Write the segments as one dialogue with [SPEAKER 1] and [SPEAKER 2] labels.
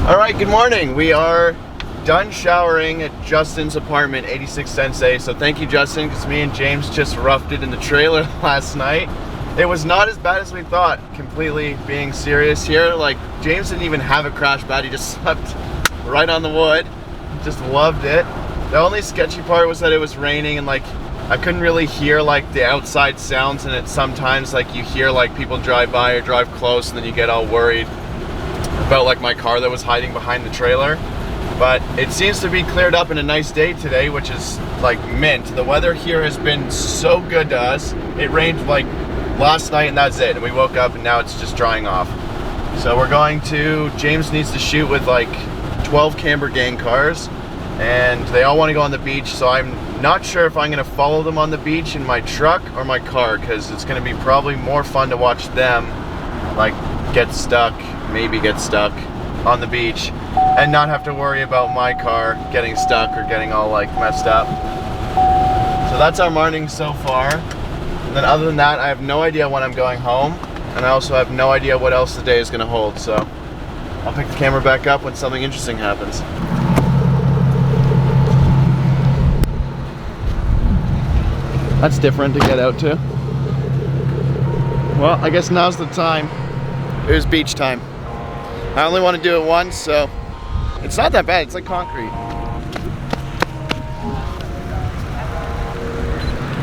[SPEAKER 1] All right, good morning. We are done showering at Justin's apartment, 86 Sensei. So thank you, Justin, because me and James just roughed it in the trailer last night. It was not as bad as we thought, completely being serious here. Like, James didn't even have a crash pad. He just slept right on the wood. Just loved it. The only sketchy part was that it was raining and like I couldn't really hear like the outside sounds, and it sometimes like you hear like people drive by or drive close and then you get all worried about like my car that was hiding behind the trailer. But it seems to be cleared up in a nice day today, which is like mint. The weather here has been so good to us. It rained like last night and that's it, and we woke up and now it's just drying off. So we're going to, James needs to shoot with like 12 Camber Gang cars, and they all want to go on the beach, so I'm not sure if I'm going to follow them on the beach in my truck or my car, because it's going to be probably more fun to watch them like get stuck, maybe get stuck on the beach, and not have to worry about my car getting stuck or getting all like messed up. So that's our morning so far. And then other than that, I have no idea when I'm going home, and I also have no idea what else the day is going to hold. So I'll pick the camera back up when something interesting happens. That's different to get out to. Well, I guess now's the time. It was beach time. I only want to do it once, so it's not that bad. It's like concrete.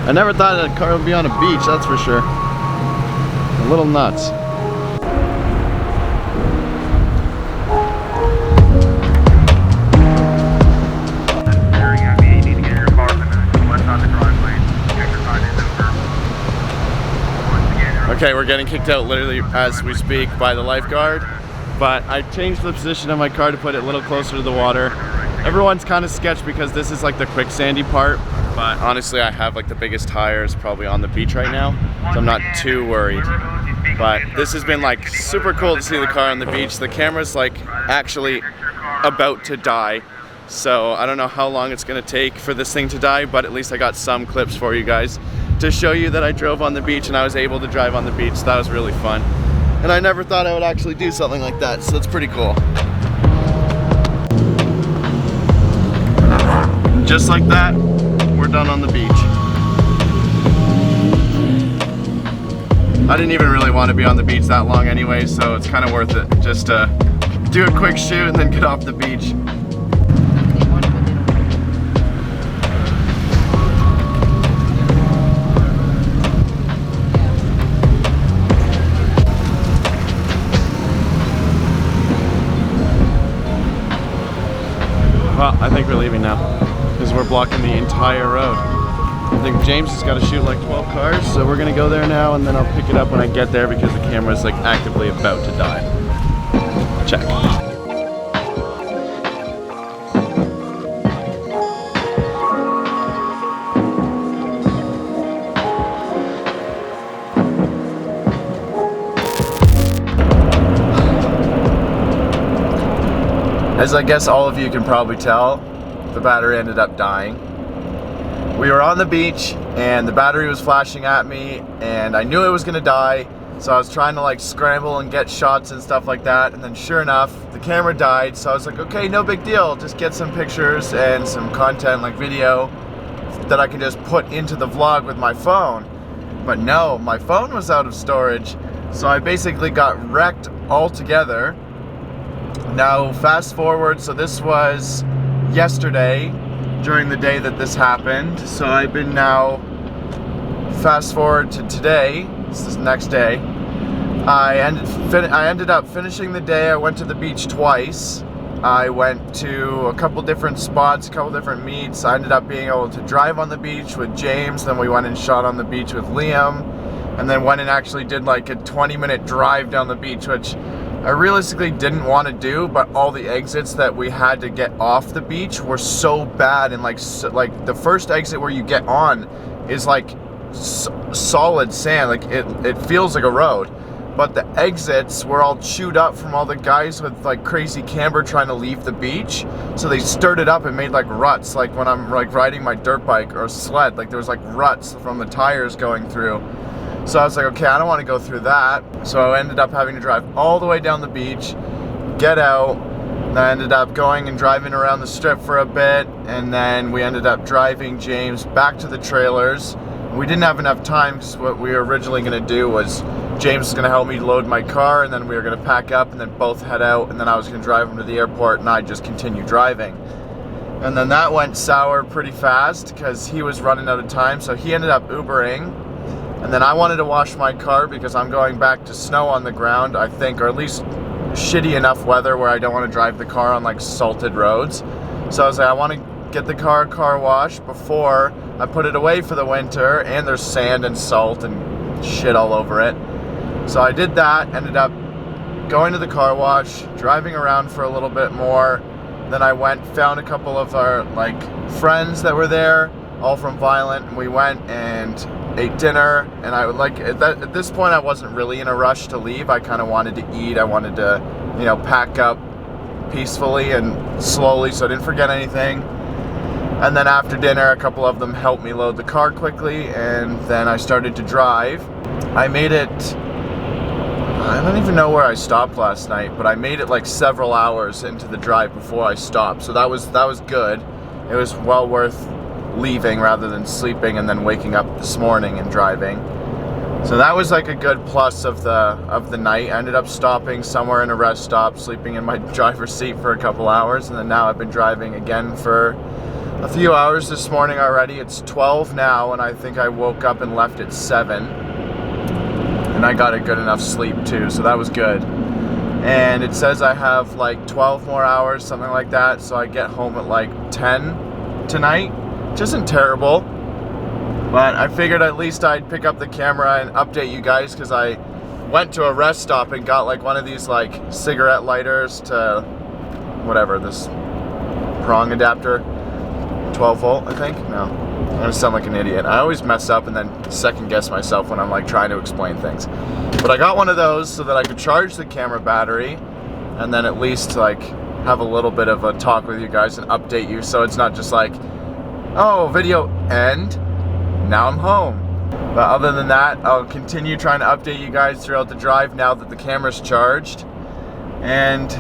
[SPEAKER 1] I never thought that a car would be on a beach, that's for sure. A little nuts. Okay, we're getting kicked out literally as we speak by the lifeguard, but I changed the position of my car to put it a little closer to the water. Everyone's kind of sketched because this is like the quicksandy part, but honestly I have like the biggest tires probably on the beach right now, so I'm not too worried. But this has been like super cool to see the car on the beach. The camera's like actually about to die, so I don't know how long it's gonna take for this thing to die, but at least I got some clips for you guys to show you that I drove on the beach and I was able to drive on the beach. So that was really fun. And I never thought I would actually do something like that, so it's pretty cool. And just like that, we're done on the beach. I didn't even really want to be on the beach that long anyway, so it's kind of worth it just to do a quick shoot and then get off the beach. Well, I think we're leaving now because we're blocking the entire road. I think James has got to shoot like 12 cars, so we're gonna go there now, and then I'll pick it up when I get there because the camera is like actively about to die. Check. As I guess all of you can probably tell, the battery ended up dying. We were on the beach and the battery was flashing at me and I knew it was gonna die, so I was trying to like scramble and get shots and stuff like that, and then sure enough, the camera died, so I was like, okay, no big deal, just get some pictures and some content like video that I can just put into the vlog with my phone. But no, my phone was out of storage, so I basically got wrecked altogether. Now fast forward, so this was yesterday during the day that this happened, so I've been now fast forward to today. This is the next day. I ended up finishing the day. I went to the beach twice. I went to a couple different spots, a couple different meets. I ended up being able to drive on the beach with James, then we went and shot on the beach with Liam, and then went and actually did like a 20-minute drive down the beach, which I realistically didn't want to do, but all the exits that we had to get off the beach were so bad, and like the first exit where you get on is like solid sand, like it feels like a road, but the exits were all chewed up from all the guys with like crazy camber trying to leave the beach, so they stirred it up and made like ruts, like when I'm like riding my dirt bike or sled, like there was like ruts from the tires going through. So I was like, okay, I don't want to go through that. So I ended up having to drive all the way down the beach, get out, Then I ended up going and driving around the strip for a bit, and then we ended up driving James back to the trailers. We didn't have enough time because what we were originally going to do was James was going to help me load my car, and then we were going to pack up and then both head out, and then I was going to drive him to the airport and I'd just continue driving. And then that went sour pretty fast because he was running out of time, so he ended up Ubering. And then I wanted to wash my car because I'm going back to snow on the ground, I think, or at least shitty enough weather where I don't want to drive the car on like salted roads. So I was like, I want to get the car washed before I put it away for the winter, and there's sand and salt and shit all over it. So I did that, ended up going to the car wash, driving around for a little bit more. Then I found a couple of our like friends that were there, all from Violent, and we went and ate dinner. And I would like at this point I wasn't really in a rush to leave. I kind of wanted to eat. I wanted to, you know, pack up peacefully and slowly so I didn't forget anything. And then after dinner, a couple of them helped me load the car quickly, and then I started to drive. I made it, I don't even know where I stopped last night, but I made it like several hours into the drive before I stopped. So that was good. It was well worth leaving rather than sleeping and then waking up this morning and driving. So that was like a good plus of the night. I ended up stopping somewhere in a rest stop, sleeping in my driver's seat for a couple hours, and then now I've been driving again for a few hours this morning already. It's 12 now, and I think I woke up and left at 7. And I got a good enough sleep too, so that was good. And it says I have like 12 more hours, something like that, so I get home at like 10 tonight, which isn't terrible. But I figured at least I'd pick up the camera and update you guys, because I went to a rest stop and got like one of these like cigarette lighters to whatever, this prong adapter. 12 volt, I think? No. I'm gonna sound like an idiot. I always mess up and then second guess myself when I'm like trying to explain things. But I got one of those so that I could charge the camera battery and then at least like have a little bit of a talk with you guys and update you, so it's not just like, oh, video end, now I'm home. But other than that, I'll continue trying to update you guys throughout the drive now that the camera's charged, and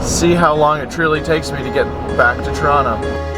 [SPEAKER 1] see how long it truly takes me to get back to Toronto.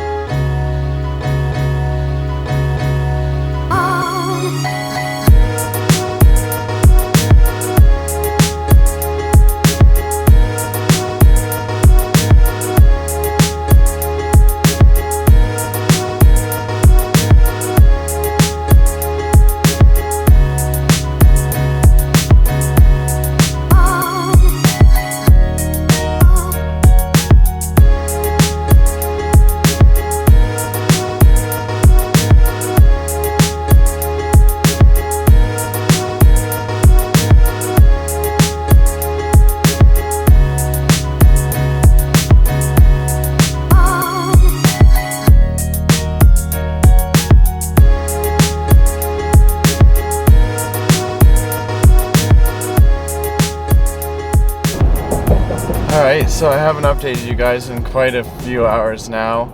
[SPEAKER 1] Alright, so I haven't updated you guys in quite a few hours now.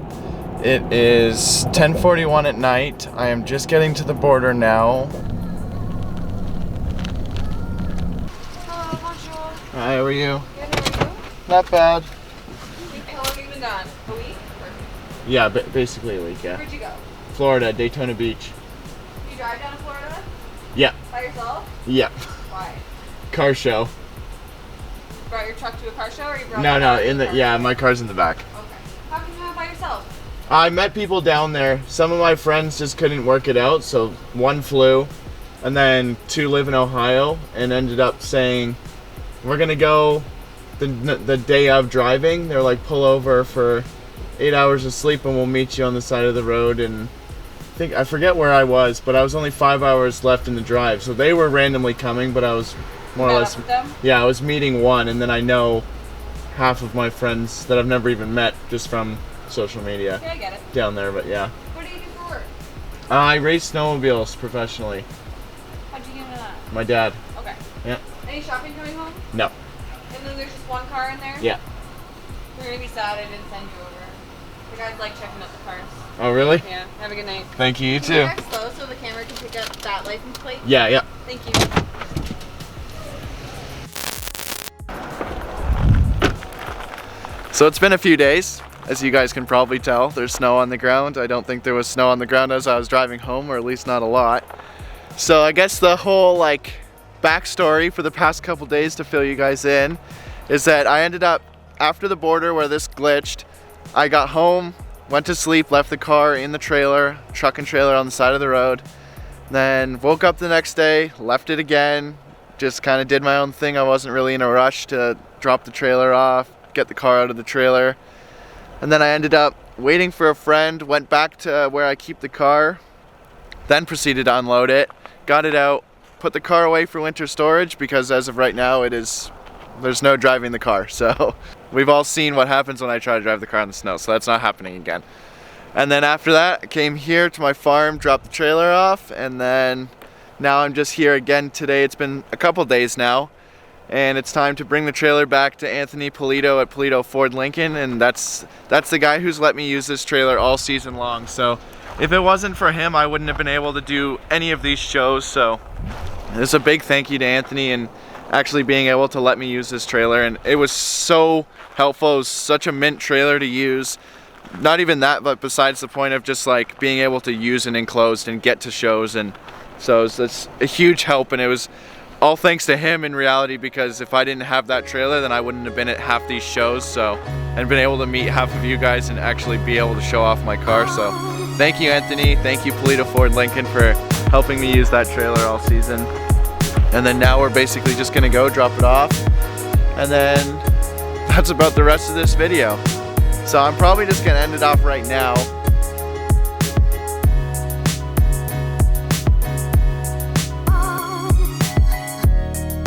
[SPEAKER 1] It is 10:41 at night. I am just getting to the border now.
[SPEAKER 2] Hello, bonjour.
[SPEAKER 1] Hi, how are you?
[SPEAKER 2] Good, how are you?
[SPEAKER 1] Not bad.
[SPEAKER 2] How long have you been gone? A week? Or
[SPEAKER 1] Yeah, basically a week, yeah.
[SPEAKER 2] where'd you go?
[SPEAKER 1] Florida, Daytona Beach.
[SPEAKER 2] You drive down to Florida?
[SPEAKER 1] Yeah.
[SPEAKER 2] By yourself?
[SPEAKER 1] Yeah.
[SPEAKER 2] Why?
[SPEAKER 1] Car show.
[SPEAKER 2] Brought your truck to a car show, or you brought
[SPEAKER 1] No,
[SPEAKER 2] your car to a car show?
[SPEAKER 1] my car's in the back.
[SPEAKER 2] Okay. How come you went by yourself?
[SPEAKER 1] I met people down there. Some of my friends just couldn't work it out, so one flew, and then 2 live in Ohio, and ended up saying, we're gonna go the day of driving. They're like, pull over for 8 hours of sleep and we'll meet you on the side of the road. And I forget where I was, but I was only 5 hours left in the drive, so they were randomly coming, but I was more or less, yeah, I was meeting one, and then I know half of my friends that I've never even met just from social media.
[SPEAKER 2] Yeah, I get it.
[SPEAKER 1] Down there, but yeah.
[SPEAKER 2] What do you do for work?
[SPEAKER 1] I race snowmobiles professionally.
[SPEAKER 2] How'd you get into that?
[SPEAKER 1] My dad.
[SPEAKER 2] Okay.
[SPEAKER 1] Yeah.
[SPEAKER 2] Any shopping coming home?
[SPEAKER 1] No.
[SPEAKER 2] And then there's just one car in there?
[SPEAKER 1] Yeah.
[SPEAKER 2] We're gonna be sad I didn't send you over. The guys like checking out the cars.
[SPEAKER 1] Oh, really?
[SPEAKER 2] Yeah. Have a good night.
[SPEAKER 1] Thank you, you
[SPEAKER 2] Can
[SPEAKER 1] too.
[SPEAKER 2] you drive slow so the camera can pick up that license plate?
[SPEAKER 1] Yeah, yeah.
[SPEAKER 2] Thank you.
[SPEAKER 1] So it's been a few days, as you guys can probably tell. There's snow on the ground. I don't think there was snow on the ground as I was driving home, or at least not a lot. So I guess the whole like backstory for the past couple days to fill you guys in is that I ended up after the border where this glitched. I got home, went to sleep, left the car in the trailer, truck and trailer on the side of the road. Then woke up the next day, left it again, just kind of did my own thing. I wasn't really in a rush to drop the trailer off, get the car out of the trailer. And then I ended up waiting for a friend, went back to where I keep the car, then proceeded to unload it, got it out, put the car away for winter storage because as of right now there's no driving the car. So we've all seen what happens when I try to drive the car in the snow, so that's not happening again. And then after that, I came here to my farm, dropped the trailer off, and then now I'm just here again today. It's been a couple days now, and it's time to bring the trailer back to Anthony Polito at Polito Ford Lincoln, and that's the guy who's let me use this trailer all season long. So if it wasn't for him, I wouldn't have been able to do any of these shows. So there's a big thank you to Anthony and actually being able to let me use this trailer, and it was so helpful. It was such a mint trailer to use. Not even that, but besides the point of just like being able to use an enclosed and get to shows, and so it's a huge help, and it was all thanks to him in reality, because if I didn't have that trailer then I wouldn't have been at half these shows, so, and been able to meet half of you guys and actually be able to show off my car. So thank you, Anthony, thank you Polito Ford Lincoln for helping me use that trailer all season. And then now we're basically just gonna go drop it off, and then that's about the rest of this video. So I'm probably just gonna end it off right now.